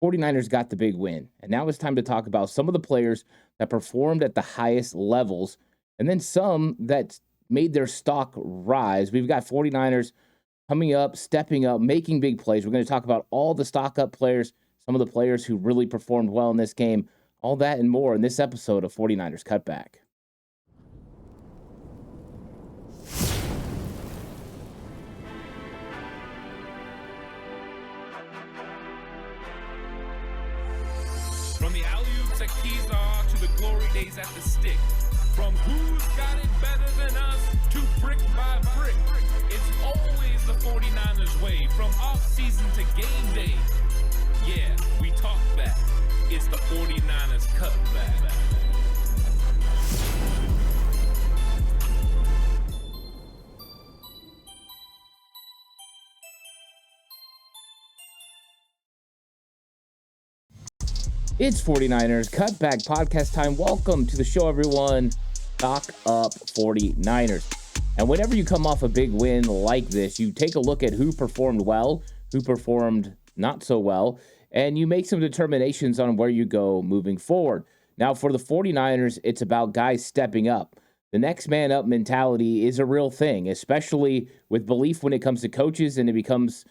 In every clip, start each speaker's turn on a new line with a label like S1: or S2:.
S1: 49ers got the big win. And now it's time to talk about some of the players that performed at the highest levels and then some that made their stock rise. We've got 49ers coming up, stepping up, making big plays. We're going to talk about all the stock up players, some of the players who really performed well in this game, all that and more in this episode of 49ers Cutback.
S2: From the alley-oops at Kezar to the glory days at the stick. From who's got it better than us to brick by brick. It's always the 49ers way. From off-season to game day. Yeah, we talk back. It's the 49ers Cutback.
S1: It's 49ers Cutback podcast time. Welcome to the show, everyone. Stock up 49ers. And whenever you come off a big win like this, you take a look at who performed well, who performed not so well, and you make some determinations on where you go moving forward. Now, for the 49ers, it's about guys stepping up. The next man up mentality is a real thing, especially with belief when it comes to coaches, and it becomes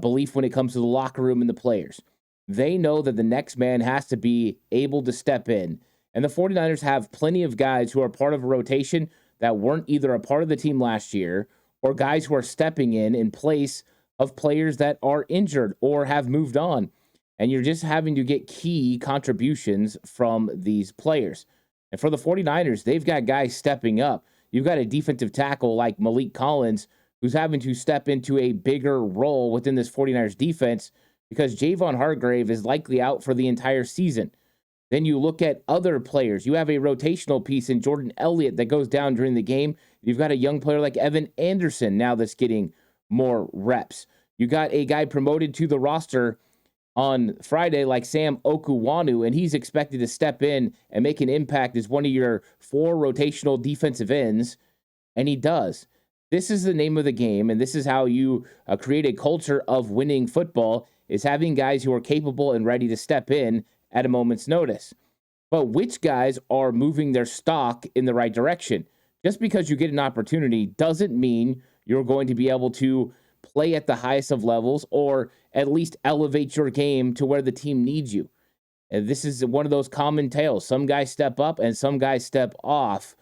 S1: belief when it comes to the locker room and the players. They know that the next man has to be able to step in. And the 49ers have plenty of guys who are part of a rotation that weren't either a part of the team last year or guys who are stepping in place of players that are injured or have moved on. And you're just having to get key contributions from these players. And for the 49ers, they've got guys stepping up. You've got a defensive tackle like Malik Collins who's having to step into a bigger role within this 49ers defense because Javon Hargrave is likely out for the entire season. Then you look at other players. You have a rotational piece in Jordan Elliott that goes down during the game. You've got a young player like Evan Anderson now that's getting more reps. You got a guy promoted to the roster on Friday like Sam Okuwanu, and he's expected to step in and make an impact as one of your 4 rotational defensive ends, and he does. This is the name of the game, and this is how you create a culture of winning football, is having guys who are capable and ready to step in at a moment's notice. But which guys are moving their stock in the right direction? Just because you get an opportunity doesn't mean you're going to be able to play at the highest of levels or at least elevate your game to where the team needs you. And this is one of those common tales. Some guys step up and some guys step off.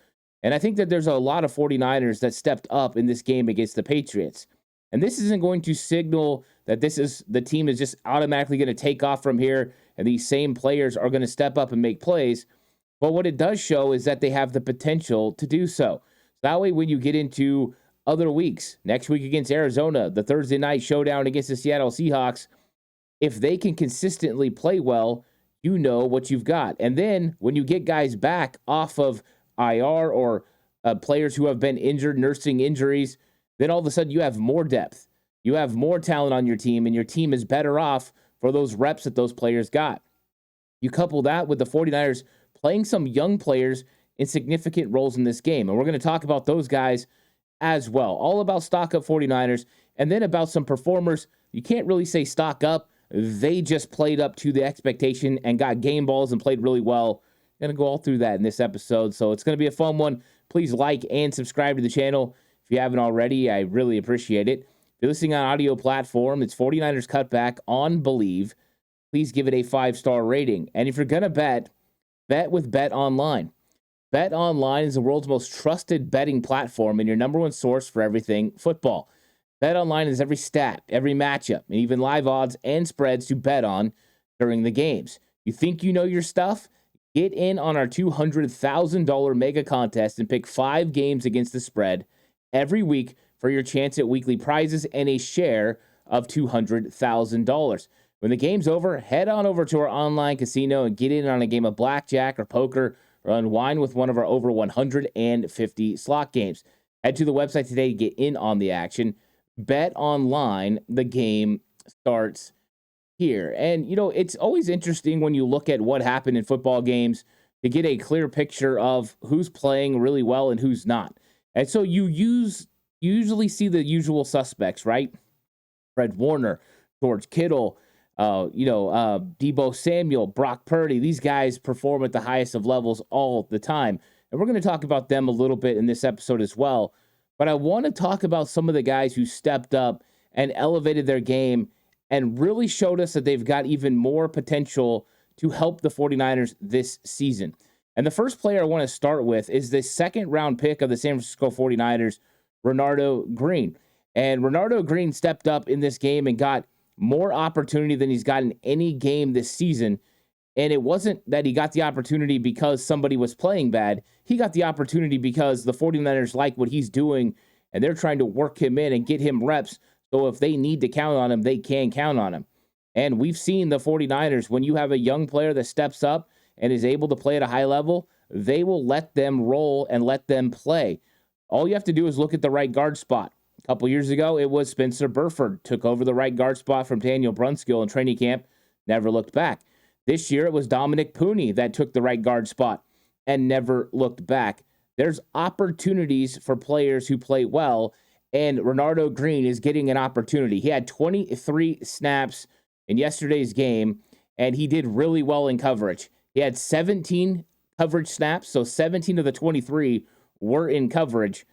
S1: And I think that there's a lot of 49ers that stepped up in this game against the Patriots. And this isn't going to signal that the team is just automatically going to take off from here and these same players are going to step up and make plays. But what it does show is that they have the potential to do so. That way, when you get into other weeks, next week against Arizona, the Thursday night showdown against the Seattle Seahawks, if they can consistently play well, you know what you've got. And then when you get guys back off of IR or players who have been injured, nursing injuries, then all of a sudden you have more depth. You have more talent on your team, and your team is better off for those reps that those players got. You couple that with the 49ers playing some young players in significant roles in this game. And we're going to talk about those guys as well. All about stock up 49ers, and then about some performers. You can't really say stock up. They just played up to the expectation and got game balls and played really well. Going to go all through that in this episode. So it's going to be a fun one. Please like and subscribe to the channel. If you haven't already, I really appreciate it. If you're listening on audio platform, it's 49ers Cutback on Believe. Please give it a 5-star rating. And if you're going to bet with Bet Online. Bet Online is the world's most trusted betting platform and your number one source for everything football. Bet Online is every stat, every matchup, and even live odds and spreads to bet on during the games. You think you know your stuff? Get in on our $200,000 mega contest and pick 5 games against the spread every week for your chance at weekly prizes and a share of $200,000. When the game's over, head on over to our online casino and get in on a game of blackjack or poker or unwind with one of our over 150 slot games. Head to the website today to get in on the action. Bet Online, the game starts here. And, it's always interesting when you look at what happened in football games to get a clear picture of who's playing really well and who's not. And so you usually see the usual suspects, right? Fred Warner, George Kittle, Debo Samuel, Brock Purdy. These guys perform at the highest of levels all the time. And we're going to talk about them a little bit in this episode as well. But I want to talk about some of the guys who stepped up and elevated their game and really showed us that they've got even more potential to help the 49ers this season. And the first player I want to start with is the second round pick of the San Francisco 49ers, Renardo Green. And Renardo Green stepped up in this game and got more opportunity than he's gotten any game this season. And it wasn't that he got the opportunity because somebody was playing bad. He got the opportunity because the 49ers like what he's doing, and they're trying to work him in and get him reps. So if they need to count on him, they can count on him. And we've seen the 49ers, when you have a young player that steps up and is able to play at a high level, they will let them roll and let them play. All you have to do is look at the right guard spot. A couple years ago, it was Spencer Burford, took over the right guard spot from Daniel Brunskill in training camp, never looked back. This year, it was Dominic Pooney that took the right guard spot and never looked back. There's opportunities for players who play well, and Renardo Green is getting an opportunity. He had 23 snaps in yesterday's game, and he did really well in coverage. He had 17 coverage snaps, so 17 of the 23 were in coverage,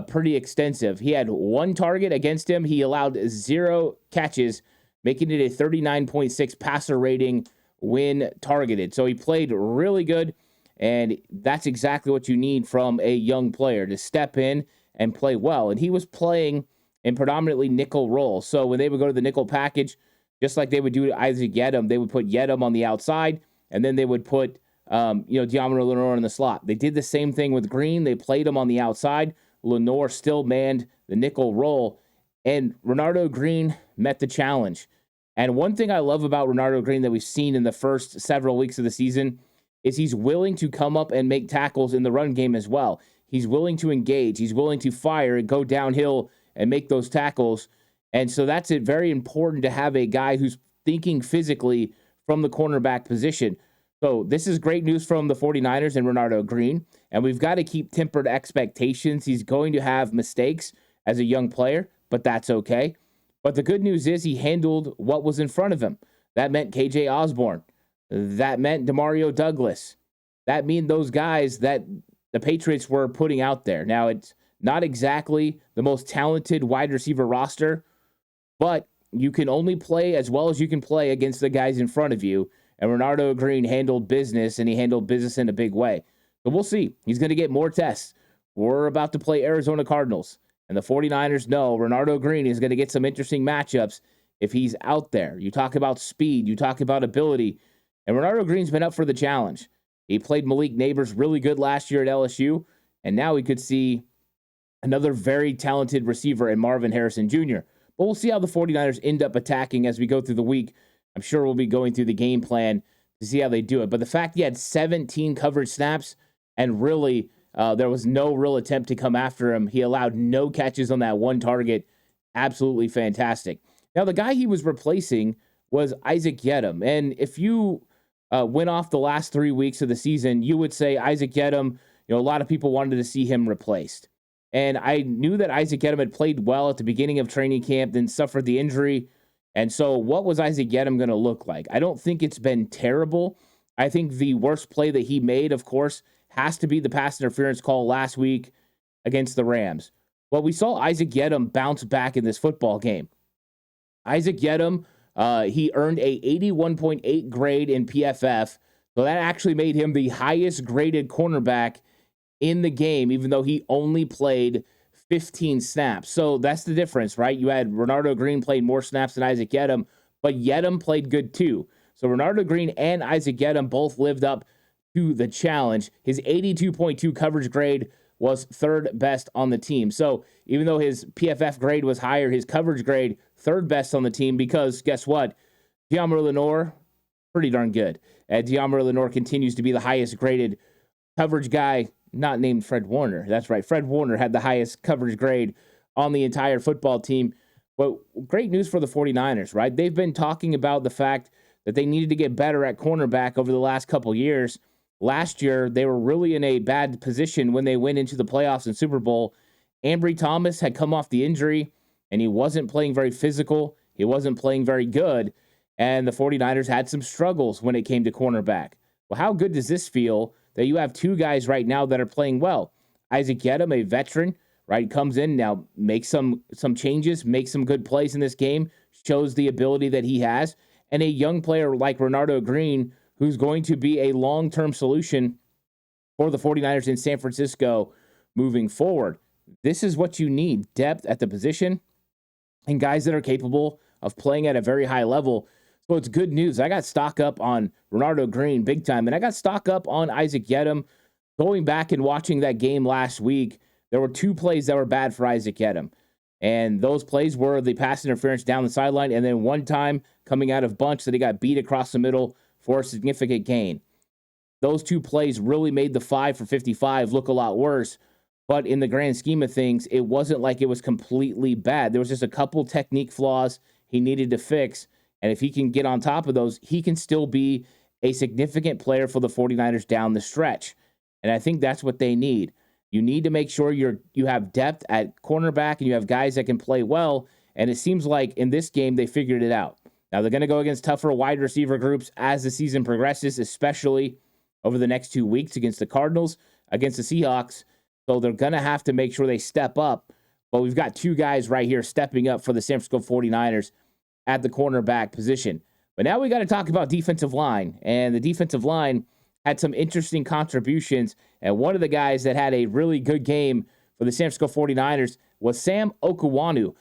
S1: pretty extensive. He had one target against him. He allowed 0 catches, making it a 39.6 passer rating when targeted. So he played really good, and that's exactly what you need from a young player, to step in and play well. And he was playing in predominantly nickel role. So when they would go to the nickel package, just like they would do to Isaac Yedem, they would put Yedem on the outside, and then they would put Deommodore Lenoir in the slot. They did the same thing with Green. They played him on the outside. Lenoir still manned the nickel role, and Renardo Green met the challenge. And one thing I love about Renardo Green that we've seen in the first several weeks of the season is he's willing to come up and make tackles in the run game as well. He's willing to engage. He's willing to fire and go downhill and make those tackles. And so that's it. Very important to have a guy who's thinking physically from the cornerback position. So this is great news from the 49ers and Renardo Green. And we've got to keep tempered expectations. He's going to have mistakes as a young player, but that's okay. But the good news is he handled what was in front of him. That meant KJ Osborne. That meant Demario Douglas. That meant those guys that the Patriots were putting out there. Now, it's not exactly the most talented wide receiver roster, but you can only play as well as you can play against the guys in front of you. And Renardo Green handled business, and he handled business in a big way. So we'll see. He's going to get more tests. We're about to play Arizona Cardinals, and the 49ers know Renardo Green is going to get some interesting matchups if he's out there. You talk about speed. You talk about ability. And Renardo Green's been up for the challenge. He played Malik Neighbors really good last year at LSU, and now we could see another very talented receiver in Marvin Harrison Jr. But we'll see how the 49ers end up attacking as we go through the week. I'm sure we'll be going through the game plan to see how they do it. But the fact he had 17 coverage snaps and really there was no real attempt to come after him. He allowed no catches on that one target. Absolutely fantastic. Now, the guy he was replacing was Isaac Yedem. And if you went off the last 3 weeks of the season, you would say Isaac Yedem, a lot of people wanted to see him replaced. And I knew that Isaac Yedem had played well at the beginning of training camp, then suffered the injury. And so what was Isaac Yedem going to look like? I don't think it's been terrible. I think the worst play that he made, of course, has to be the pass interference call last week against the Rams. Well, we saw Isaac Yedem bounce back in this football game. Isaac Yedem, he earned a 81.8 grade in PFF. So that actually made him the highest graded cornerback in the game, even though he only played 15 snaps. So that's the difference, right? You had Renardo Green played more snaps than Isaac Yedem, but Yedem played good too. So Renardo Green and Isaac Yedem both lived up to the challenge. His 82.2 coverage grade was third best on the team. So even though his PFF grade was higher, his coverage grade third best on the team, because guess what? Deommodore Lenoir, pretty darn good. Deommodore Lenoir continues to be the highest graded coverage guy, not named Fred Warner. That's right. Fred Warner had the highest coverage grade on the entire football team. But great news for the 49ers, right? They've been talking about the fact that they needed to get better at cornerback over the last couple years. Last year, they were really in a bad position when they went into the playoffs and Super Bowl. Ambry Thomas had come off the injury, and he wasn't playing very physical. He wasn't playing very good. and the 49ers had some struggles when it came to cornerback. Well, how good does this feel that you have two guys right now that are playing well? Isaac Gedem, a veteran, right, comes in now, makes some changes, makes some good plays in this game, shows the ability that he has, and a young player like Renardo Green, who's going to be a long-term solution for the 49ers in San Francisco moving forward. This is what you need, depth at the position and guys that are capable of playing at a very high level. So it's good news. I got stock up on Renardo Green big time, and I got stock up on Isaac Gedem. Going back and watching that game last week, there were two plays that were bad for Isaac Gedem. And those plays were the pass interference down the sideline, and then one time coming out of bunch that he got beat across the middle for a significant gain. Those two plays really made the 5 for 55 look a lot worse. But in the grand scheme of things, it wasn't like it was completely bad. There was just a couple technique flaws he needed to fix. And if he can get on top of those, he can still be a significant player for the 49ers down the stretch. And I think that's what they need. You need to make sure you have depth at cornerback and you have guys that can play well. And it seems like in this game, they figured it out. Now they're going to go against tougher wide receiver groups as the season progresses, especially over the next 2 weeks against the Cardinals, against the Seahawks. So they're going to have to make sure they step up. But we've got two guys right here stepping up for the San Francisco 49ers at the cornerback position. But now we got to talk about defensive line. And the defensive line had some interesting contributions. And one of the guys that had a really good game for the San Francisco 49ers was Sam Okuwanu.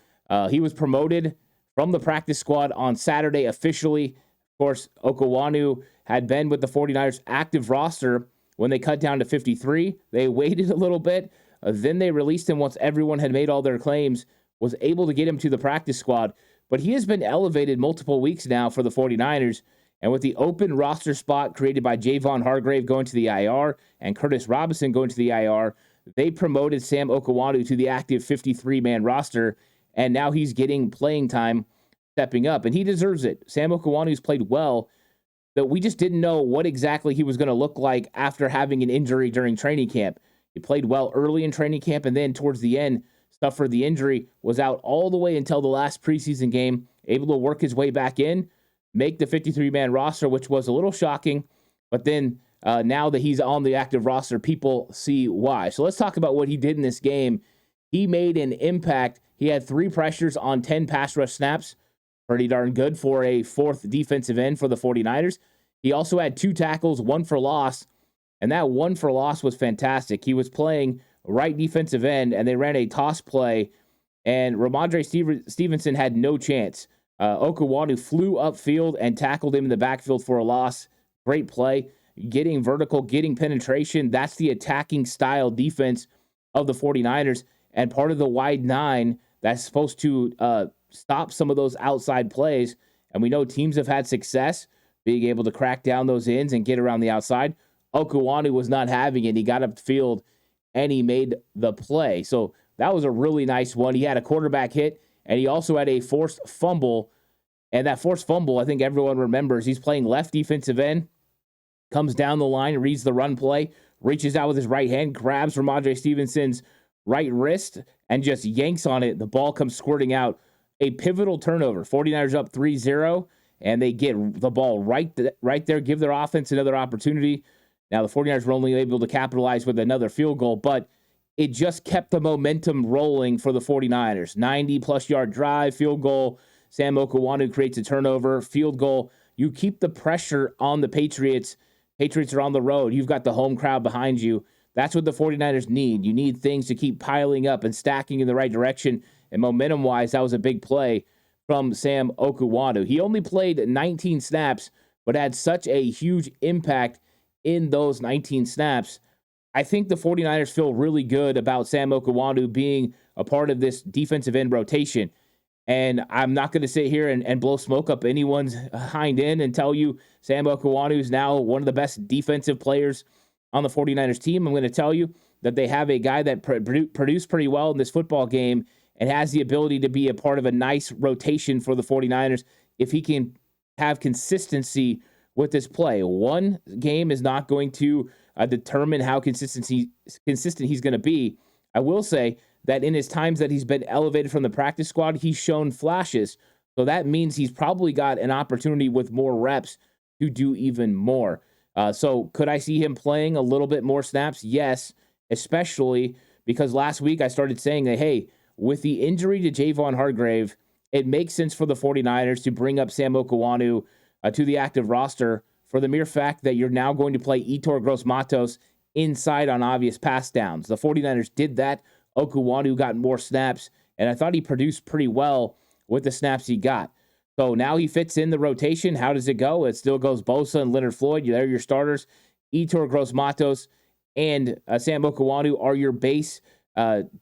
S1: He was promoted from the practice squad on Saturday officially. Of course, Okuwanu had been with the 49ers active roster when they cut down to 53. They waited a little bit. Then they released him once everyone had made all their claims, was able to get him to the practice squad. But he has been elevated multiple weeks now for the 49ers. And with the open roster spot created by Javon Hargrave going to the IR and Curtis Robinson going to the IR, they promoted Sam Okuwanu to the active 53-man roster. And now he's getting playing time, stepping up. And he deserves it. Sam Okuwanu's played well. That we just didn't know what exactly he was going to look like after having an injury during training camp. He played well early in training camp, and then towards the end, suffered the injury, was out all the way until the last preseason game, able to work his way back in, make the 53-man roster, which was a little shocking. But then now that he's on the active roster, people see why. So let's talk about what he did in this game. He made an impact. He had 3 pressures on 10 pass rush snaps. Pretty darn good for a fourth defensive end for the 49ers. He also had 2 tackles, 1 for loss, and that 1 for loss was fantastic. He was playing right defensive end, and they ran a toss play, and Ramondre Stevenson had no chance. Okuwanu flew upfield and tackled him in the backfield for a loss. Great play. Getting vertical, getting penetration. That's the attacking style defense of the 49ers, and part of the wide 9 that's supposed to stop some of those outside plays. And we know teams have had success being able to crack down those ends and get around the outside. Okuwanu was not having it. He got upfield and he made the play. So that was a really nice one. He had a quarterback hit and he also had a forced fumble. And that forced fumble, I think everyone remembers, he's playing left defensive end, comes down the line, reads the run play, reaches out with his right hand, grabs Ramondre Stevenson's right wrist, and just yanks on it. The ball comes squirting out. A pivotal turnover. 49ers up 3-0, and they get the ball right there, give their offense another opportunity. Now, the 49ers were only able to capitalize with another field goal, but it just kept the momentum rolling for the 49ers. 90-plus yard drive, field goal. Sam Okuwanu creates a turnover, field goal. You keep the pressure on the Patriots. Patriots are on the road. You've got the home crowd behind you. That's what the 49ers need. You need things to keep piling up and stacking in the right direction. And momentum-wise, that was a big play from Sam Okuwanu. He only played 19 snaps, but had such a huge impact in those 19 snaps. I think the 49ers feel really good about Sam Okuwanu being a part of this defensive end rotation. And I'm not going to sit here and blow smoke up anyone's hind end and tell you Sam Okuwanu is now one of the best defensive players on the 49ers team. I'm going to tell you that they have a guy that produced pretty well in this football game and has the ability to be a part of a nice rotation for the 49ers if he can have consistency with this play. One game is not going to determine how consistent he's going to be. I will say that in his times that he's been elevated from the practice squad, he's shown flashes So that means he's probably got an opportunity with more reps to do even more. So could I see him playing a little bit more snaps? Yes, especially because last week I started saying that, hey, with the injury to Javon Hargrave, it makes sense for the 49ers to bring up Sam Okawanu to the active roster for the mere fact that you're now going to play Yetur Gross-Matos inside on obvious pass downs. The 49ers did that. Okawanu got more snaps, and I thought he produced pretty well with the snaps he got. So now he fits in the rotation. How does it go? It still goes Bosa and Leonard Floyd. They're your starters. Yetur Gross-Matos and Sam Okawanu are your base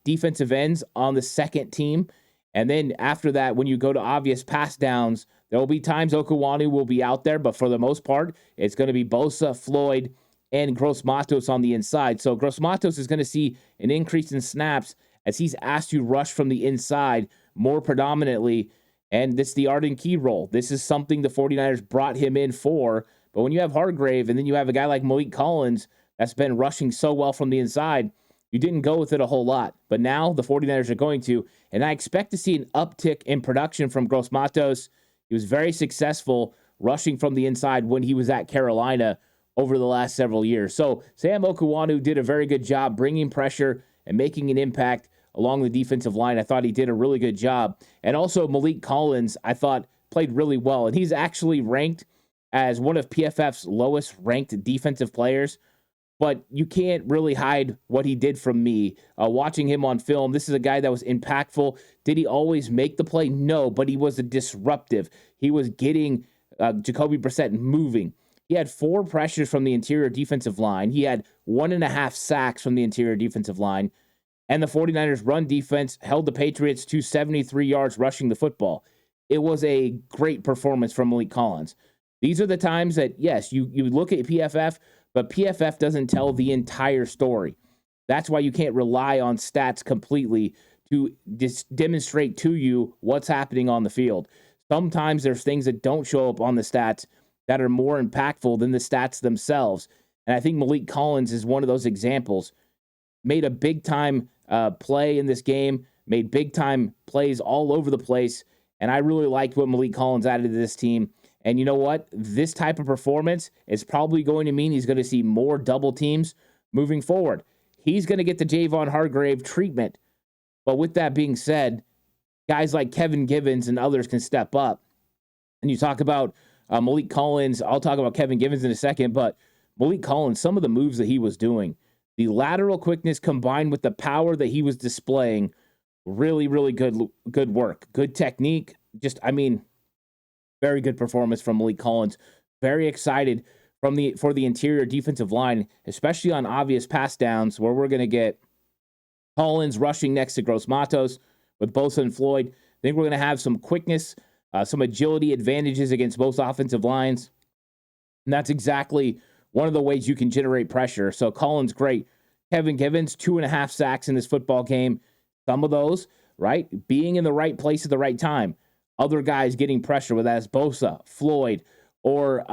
S1: defensive ends on the second team. And then after that, when you go to obvious pass downs, there will be times Okawanu will be out there, but for the most part, it's going to be Bosa, Floyd, and Gross-Matos on the inside. So Gross-Matos is going to see an increase in snaps as he's asked to rush from the inside more predominantly, and this is the Arden Key role. This is something the 49ers brought him in for, but when you have Hargrave and then you have a guy like Malik Collins that's been rushing so well from the inside, you didn't go with it a whole lot. But now the 49ers are going to, and I expect to see an uptick in production from Gross-Matos. He was very successful rushing from the inside when he was at Carolina over the last several years. So Sam Okawanu did a very good job bringing pressure and making an impact along the defensive line. I thought he did a really good job. And also Malik Collins, I thought, played really well. And he's actually ranked as one of PFF's lowest ranked defensive players. But you can't really hide what he did from me. Watching him on film, this is a guy that was impactful. Did he always make the play? No, but he was a disruptive. He was getting Jacoby Brissett moving. He had 4 pressures from the interior defensive line. He had 1.5 sacks from the interior defensive line. And the 49ers run defense held the Patriots to 73 yards rushing the football. It was a great performance from Malik Collins. These are the times that, yes, you look at PFF, but PFF doesn't tell the entire story. That's why you can't rely on stats completely to demonstrate to you what's happening on the field. Sometimes there's things that don't show up on the stats that are more impactful than the stats themselves. And I think Malik Collins is one of those examples. Made a big-time play in this game, made big-time plays all over the place, and I really liked what Malik Collins added to this team. And you know what? This type of performance is probably going to mean he's going to see more double teams moving forward. He's going to get the Javon Hargrave treatment. But with that being said, guys like Kevin Givens and others can step up. And you talk about Malik Collins. I'll talk about Kevin Givens in a second, but Malik Collins, some of the moves that he was doing, the lateral quickness combined with the power that he was displaying, really, really good work. Good technique. Very good performance from Malik Collins. Very excited for the interior defensive line, especially on obvious pass downs where we're going to get Collins rushing next to Gross-Matos with Bosa and Floyd. I think we're going to have some quickness, some agility advantages against both offensive lines. And that's exactly one of the ways you can generate pressure. So Collins, great. Kevin Givens, 2.5 sacks in this football game. Some of those, right? Being in the right place at the right time. Other guys getting pressure, whether that's Bosa, Floyd, or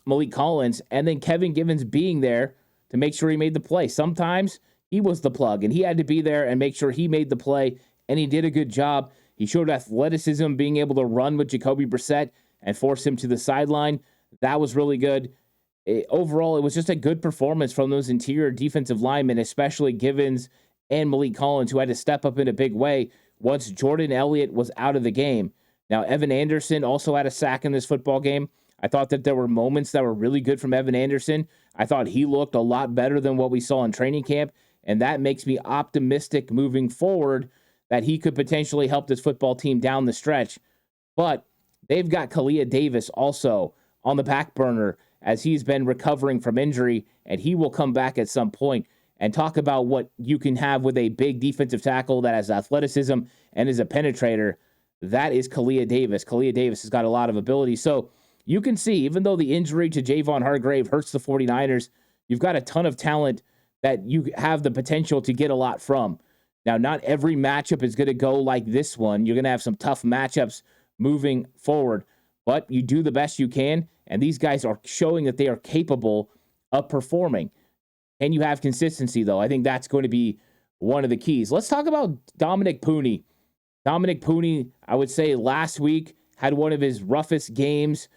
S1: Malik Collins. And then Kevin Givens being there to make sure he made the play. Sometimes he was the plug, and he had to be there and make sure he made the play, and he did a good job. He showed athleticism, being able to run with Jacoby Brissett and force him to the sideline. That was really good. Overall, it was just a good performance from those interior defensive linemen, especially Givens and Malik Collins, who had to step up in a big way once Jordan Elliott was out of the game. Now, Evan Anderson also had a sack in this football game. I thought that there were moments that were really good from Evan Anderson. I thought he looked a lot better than what we saw in training camp, and that makes me optimistic moving forward that he could potentially help this football team down the stretch. But they've got Kalia Davis also on the back burner as he's been recovering from injury, and he will come back at some point. And talk about what you can have with a big defensive tackle that has athleticism and is a penetrator. That is Kalia Davis. Kalia Davis has got a lot of ability. So you can see, even though the injury to Javon Hargrave hurts the 49ers, you've got a ton of talent that you have the potential to get a lot from. Now, not every matchup is going to go like this one. You're going to have some tough matchups moving forward, but you do the best you can, and these guys are showing that they are capable of performing. And you have consistency, though. I think that's going to be one of the keys. Let's talk about Dominic Pooney. Dominic Pooney, I would say last week had one of his roughest games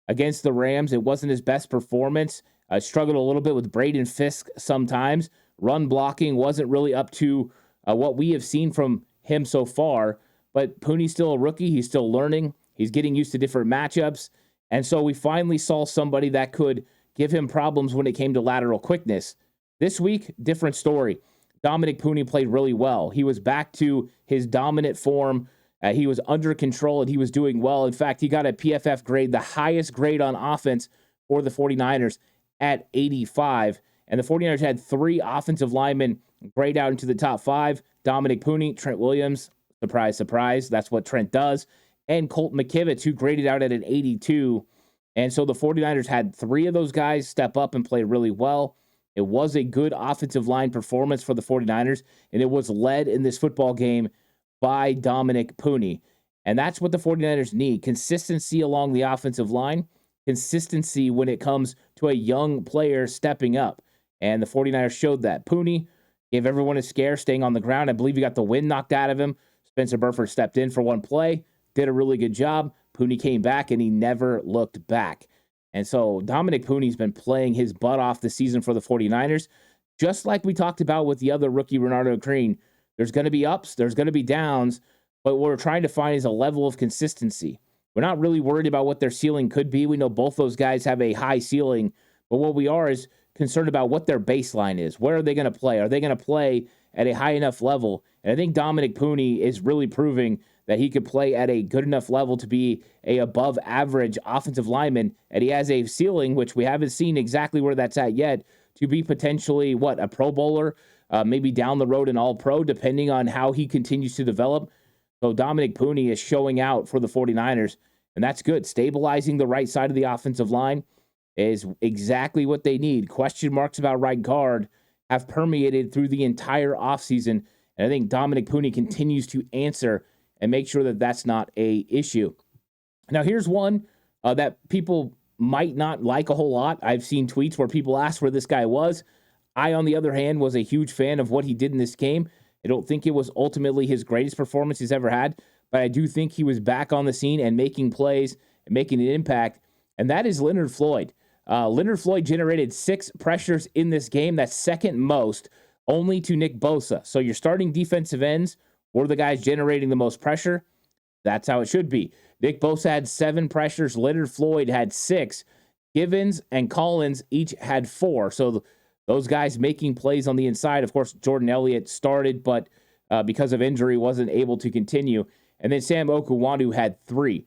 S1: against the Rams. It wasn't his best performance. Struggled a little bit with Braden Fisk sometimes. Run blocking wasn't really up to what we have seen from him so far. But Pooney's still a rookie. He's still learning. He's getting used to different matchups. And so we finally saw somebody that could give him problems when it came to lateral quickness. This week, different story. Dominic Pooney played really well. He was back to his dominant form. He was under control and he was doing well. In fact, he got a PFF grade, the highest grade on offense for the 49ers at 85. And the 49ers had 3 offensive linemen grade out into the top 5. Dominic Pooney, Trent Williams, surprise, surprise. That's what Trent does. And Colt McKivitz, who graded out at an 82. And so the 49ers had 3 of those guys step up and play really well. It was a good offensive line performance for the 49ers, and it was led in this football game by Dominic Pooney. And that's what the 49ers need. Consistency along the offensive line, consistency when it comes to a young player stepping up. And the 49ers showed that. Pooney gave everyone a scare, staying on the ground. I believe he got the wind knocked out of him. Spencer Burford stepped in for one play, did a really good job. Pooney came back, and he never looked back. And so Dominic Pooney's been playing his butt off this season for the 49ers. Just like we talked about with the other rookie, Renardo Green, there's going to be ups, there's going to be downs, but what we're trying to find is a level of consistency. We're not really worried about what their ceiling could be. We know both those guys have a high ceiling, but what we are is concerned about what their baseline is. Where are they going to play? Are they going to play at a high enough level? And I think Dominic Pooney is really proving that he could play at a good enough level to be a above average offensive lineman. And he has a ceiling, which we haven't seen exactly where that's at yet, to be potentially, a Pro Bowler, maybe down the road an All-Pro, depending on how he continues to develop. So Dominic Pooney is showing out for the 49ers, and that's good. Stabilizing the right side of the offensive line is exactly what they need. Question marks about right guard have permeated through the entire offseason, and I think Dominic Pooney continues to answer and make sure that that's not a issue. Now, here's one that people might not like a whole lot. I've seen tweets where people ask where this guy was. I, on the other hand, was a huge fan of what he did in this game. I don't think it was ultimately his greatest performance he's ever had, but I do think he was back on the scene and making plays and making an impact, and that is Leonard Floyd. Leonard Floyd generated 6 pressures in this game. That's second most, only to Nick Bosa. So your starting defensive ends were the guys generating the most pressure. That's how it should be. Nick Bosa had 7 pressures. Leonard Floyd had 6. Givens and Collins each had 4. So those guys making plays on the inside. Of course, Jordan Elliott started, but because of injury, wasn't able to continue. And then Sam Okuwandu had 3.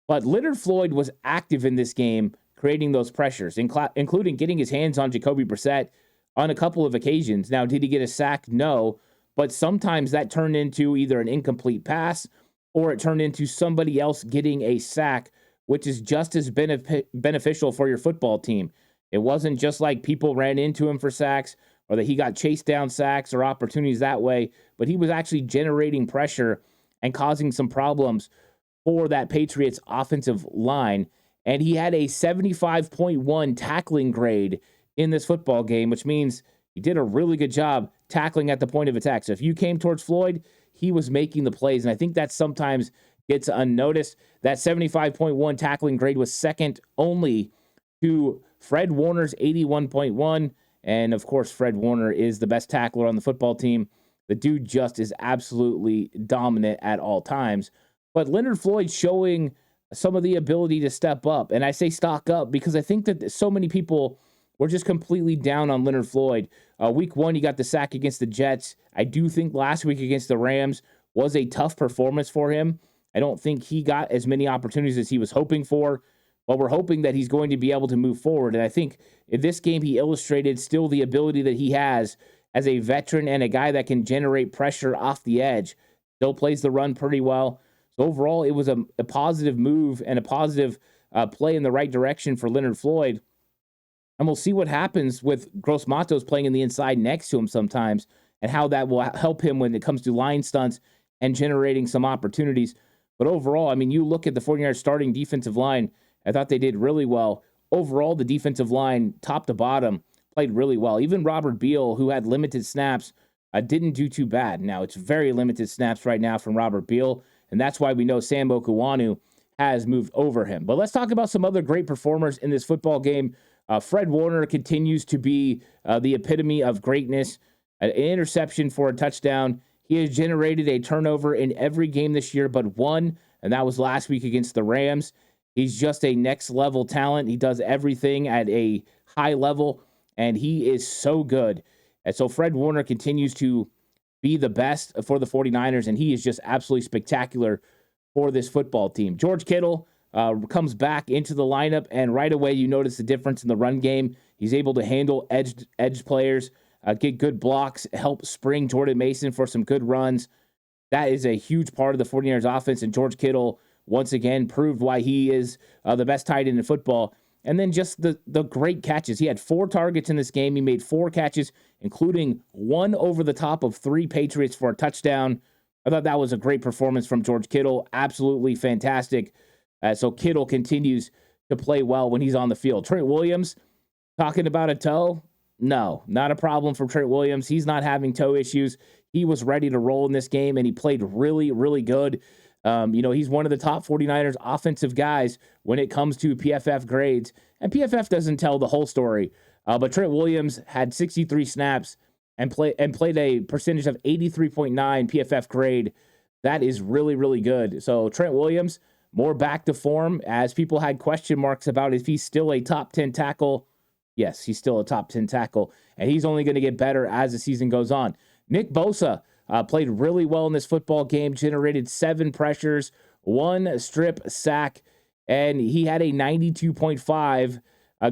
S1: But Leonard Floyd was active in this game, creating those pressures, including getting his hands on Jacoby Brissett on a couple of occasions. Now, did he get a sack? No. But sometimes that turned into either an incomplete pass or it turned into somebody else getting a sack, which is just as beneficial for your football team. It wasn't just like people ran into him for sacks or that he got chased down sacks or opportunities that way, but he was actually generating pressure and causing some problems for that Patriots offensive line. And he had a 75.1 tackling grade in this football game, which means he did a really good job tackling at the point of attack. So if you came towards Floyd, he was making the plays. And I think that sometimes gets unnoticed. That 75.1 tackling grade was second only to Fred Warner's 81.1. And of course, Fred Warner is the best tackler on the football team. The dude just is absolutely dominant at all times. But Leonard Floyd showing some of the ability to step up. And I say stock up because I think that so many people were just completely down on Leonard Floyd. Week 1, he got the sack against the Jets. I do think last week against the Rams was a tough performance for him. I don't think he got as many opportunities as he was hoping for, but we're hoping that he's going to be able to move forward. And I think in this game, he illustrated still the ability that he has as a veteran and a guy that can generate pressure off the edge. Still plays the run pretty well. So overall, it was a positive move and a positive play in the right direction for Leonard Floyd. And we'll see what happens with Gross Matos playing in the inside next to him sometimes and how that will help him when it comes to line stunts and generating some opportunities. But overall, I mean, you look at the 49ers starting defensive line, I thought they did really well. Overall, the defensive line, top to bottom, played really well. Even Robert Beal, who had limited snaps, didn't do too bad. Now, it's very limited snaps right now from Robert Beal, and that's why we know Sam Okuwanu has moved over him. But let's talk about some other great performers in this football game. Fred Warner continues to be the epitome of greatness. An interception for a touchdown. He has generated a turnover in every game this year but one, and that was last week against the Rams. He's just a next-level talent. He does everything at a high level, and he is so good. And so Fred Warner continues to be the best for the 49ers, and he is just absolutely spectacular for this football team. George Kittle comes back into the lineup, and right away you notice the difference in the run game. He's able to handle edge players, get good blocks, help spring Jordan Mason for some good runs. That is a huge part of the 49ers offense, and George Kittle once again proved why he is the best tight end in football. And then just the great catches. He had 4 targets in this game. He made 4 catches, including one over the top of 3 Patriots for a touchdown. I thought that was a great performance from George Kittle. Absolutely fantastic. So Kittle continues to play well when he's on the field. Trent Williams, talking about a toe? No, not a problem for Trent Williams. He's not having toe issues. He was ready to roll in this game, and he played really, really good. He's one of the top 49ers offensive guys when it comes to PFF grades. And PFF doesn't tell the whole story. But Trent Williams had 63 snaps and played a percentage of 83.9 PFF grade. That is really, really good. So Trent Williams, more back to form, as people had question marks about if he's still a top 10 tackle. Yes, he's still a top 10 tackle, and he's only going to get better as the season goes on. Nick Bosa played really well in this football game, generated 7 pressures, 1 strip sack, and he had a 92.5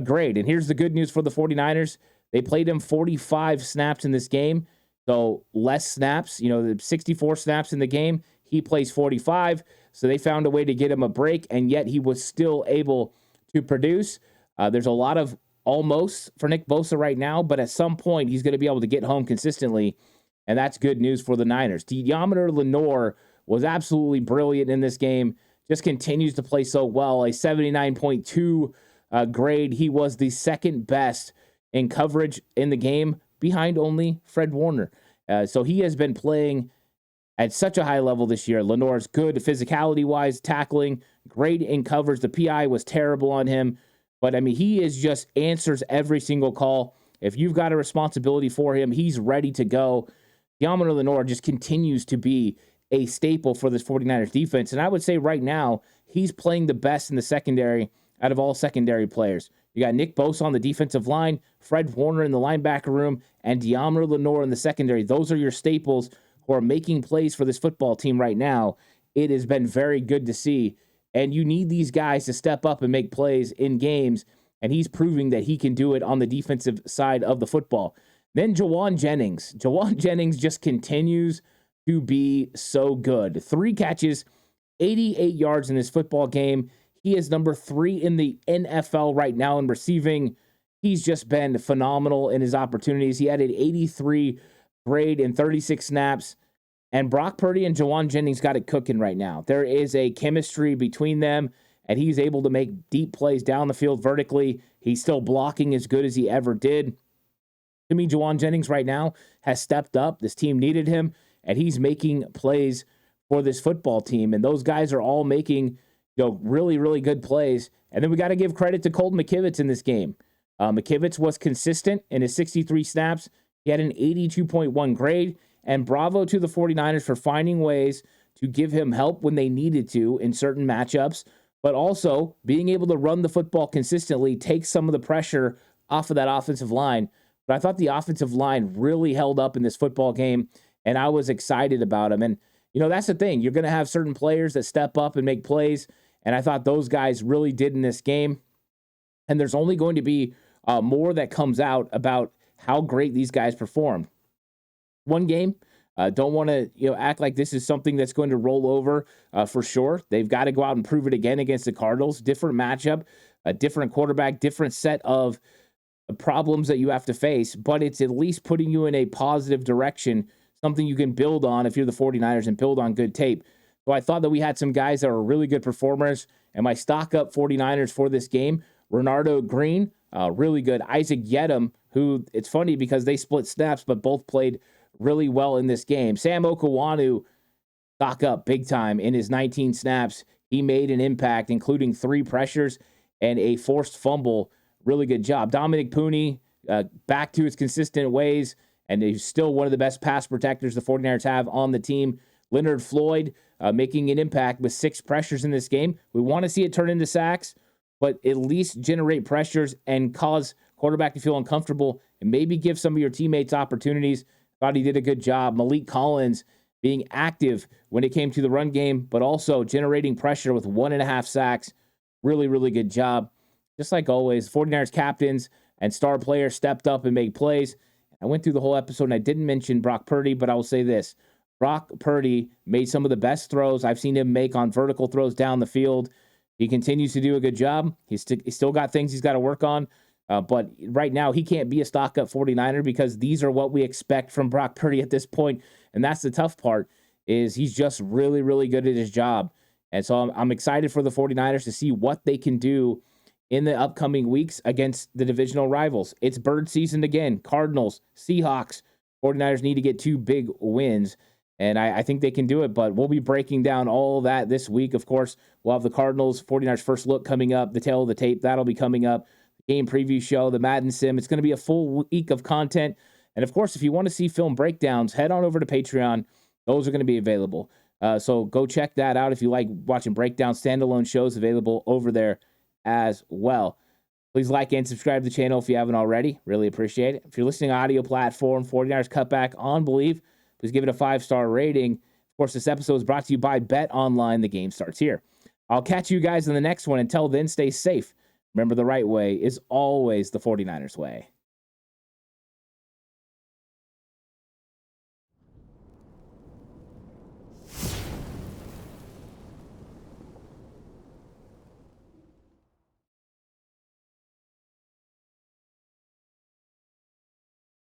S1: grade. And here's the good news for the 49ers. They played him 45 snaps in this game, so less snaps. The 64 snaps in the game, he plays 45, so they found a way to get him a break, and yet he was still able to produce. There's a lot of almost for Nick Bosa right now, but at some point he's going to be able to get home consistently, and that's good news for the Niners. Deommodore Lenoir was absolutely brilliant in this game, just continues to play so well, a 79.2 grade. He was the second best in coverage in the game, behind only Fred Warner. So he has been playing at such a high level this year. Lenoir's good physicality-wise, tackling, great in coverage. The PI was terrible on him. But, he just answers every single call. If you've got a responsibility for him, he's ready to go. Deommodore Lenoir just continues to be a staple for this 49ers defense. And I would say right now, he's playing the best in the secondary out of all secondary players. You got Nick Bosa on the defensive line, Fred Warner in the linebacker room, and Deommodore Lenoir in the secondary. Those are your staples who are making plays for this football team right now. It has been very good to see. And you need these guys to step up and make plays in games, and he's proving that he can do it on the defensive side of the football. Then Jawan Jennings. Jawan Jennings just continues to be so good. 3 catches, 88 yards in this football game. He is number 3 in the NFL right now in receiving. He's just been phenomenal in his opportunities. He had an 83 grade in 36 snaps. And Brock Purdy and Jawan Jennings got it cooking right now. There is a chemistry between them, and he's able to make deep plays down the field vertically. He's still blocking as good as he ever did. To me, Jawan Jennings right now has stepped up. This team needed him, and he's making plays for this football team. And those guys are all making really, really good plays. And then we got to give credit to Colton McKivitz in this game. McKivitz was consistent in his 63 snaps. He had an 82.1 grade. And bravo to the 49ers for finding ways to give him help when they needed to in certain matchups, but also being able to run the football consistently takes some of the pressure off of that offensive line. But I thought the offensive line really held up in this football game, and I was excited about him. And, that's the thing. You're going to have certain players that step up and make plays, and I thought those guys really did in this game. And there's only going to be more that comes out about how great these guys performed. One game, don't want to act like this is something that's going to roll over for sure. They've got to go out and prove it again against the Cardinals. Different matchup, a different quarterback, different set of problems that you have to face, but it's at least putting you in a positive direction, something you can build on if you're the 49ers and build on good tape. So I thought that we had some guys that were really good performers, and my stock up 49ers for this game, Renardo Green, really good. Isaac Yedem, who it's funny because they split snaps, but both played really well in this game. Sam Okawanu stock up big time in his 19 snaps. He made an impact, including 3 pressures and a forced fumble. Really good job. Dominic Pooney back to his consistent ways, and he's still one of the best pass protectors the 49ers have on the team. Leonard Floyd making an impact with 6 pressures in this game. We want to see it turn into sacks, but at least generate pressures and cause quarterback to feel uncomfortable and maybe give some of your teammates opportunities. Thought he did a good job. Malik Collins being active when it came to the run game, but also generating pressure with 1.5 sacks. Really, really good job. Just like always, 49ers captains and star players stepped up and made plays. I went through the whole episode and I didn't mention Brock Purdy, but I will say this. Brock Purdy made some of the best throws I've seen him make on vertical throws down the field. He continues to do a good job. He's still got things he's got to work on. But right now, he can't be a stock-up 49er because these are what we expect from Brock Purdy at this point. And that's the tough part, is he's just really, really good at his job. And so I'm excited for the 49ers to see what they can do in the upcoming weeks against the divisional rivals. It's bird season again. Cardinals, Seahawks, 49ers need to get 2 big wins. And I think they can do it, but we'll be breaking down all that this week. Of course, we'll have the Cardinals, 49ers first look coming up, the tail of the tape, that'll be coming up. Game preview show, the Madden Sim. It's going to be a full week of content. And of course, if you want to see film breakdowns, head on over to Patreon. Those are going to be available. So go check that out if you like watching breakdown standalone shows available over there as well. Please like and subscribe to the channel if you haven't already. Really appreciate it. If you're listening on audio platform, 49ers Cutback on Believe, please give it a 5-star rating. Of course, this episode is brought to you by Bet Online. The game starts here. I'll catch you guys in the next one. Until then, stay safe. Remember, the right way is always the 49ers way.